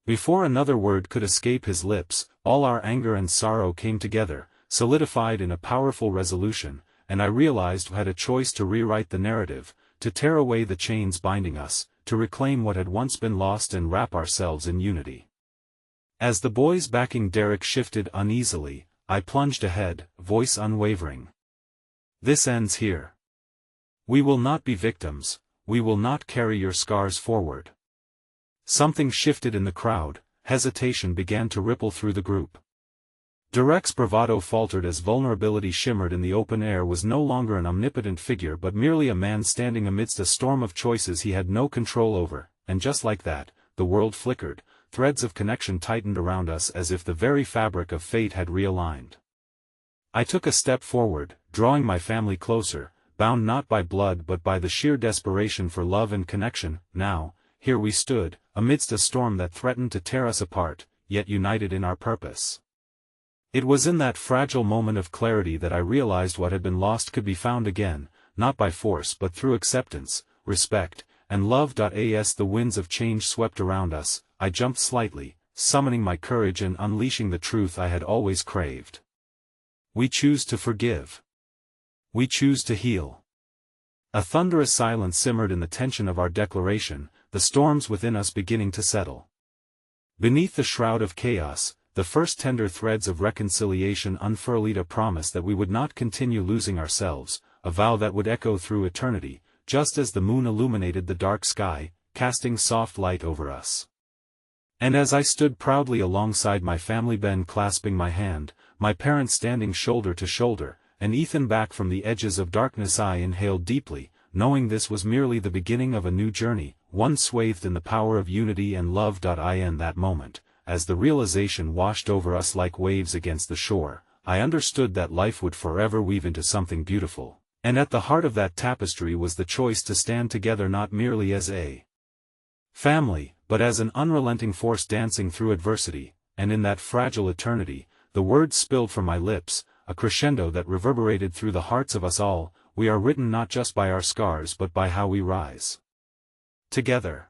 Before another word could escape his lips, all our anger and sorrow came together, solidified in a powerful resolution, and I realized we had a choice: to rewrite the narrative, to tear away the chains binding us, to reclaim what had once been lost and wrap ourselves in unity. As the boys backing Derek shifted uneasily, I plunged ahead, voice unwavering. "This ends here. We will not be victims, we will not carry your scars forward." Something shifted in the crowd, hesitation began to ripple through the group. Derek's bravado faltered as vulnerability shimmered in the open air. Was no longer an omnipotent figure but merely a man standing amidst a storm of choices he had no control over, and just like that, the world flickered, threads of connection tightened around us as if the very fabric of fate had realigned. I took a step forward, drawing my family closer, bound not by blood but by the sheer desperation for love and connection. Now, here we stood, amidst a storm that threatened to tear us apart, yet united in our purpose. It was in that fragile moment of clarity that I realized what had been lost could be found again, not by force but through acceptance, respect, and love. As the winds of change swept around us, I jumped slightly, summoning my courage and unleashing the truth I had always craved. We choose to forgive. We choose to heal. A thunderous silence simmered in the tension of our declaration, the storms within us beginning to settle. Beneath the shroud of chaos, the first tender threads of reconciliation unfurled, a promise that we would not continue losing ourselves, a vow that would echo through eternity, just as the moon illuminated the dark sky, casting soft light over us. And as I stood proudly alongside my family, Ben clasping my hand, my parents standing shoulder to shoulder, and Ethan back from the edges of darkness, I inhaled deeply, knowing this was merely the beginning of a new journey, one swathed in the power of unity and love. In that moment, as the realization washed over us like waves against the shore, I understood that life would forever weave into something beautiful, and at the heart of that tapestry was the choice to stand together not merely as a family, but as an unrelenting force dancing through adversity. And in that fragile eternity, the words spilled from my lips, a crescendo that reverberated through the hearts of us all: we are written not just by our scars but by how we rise together.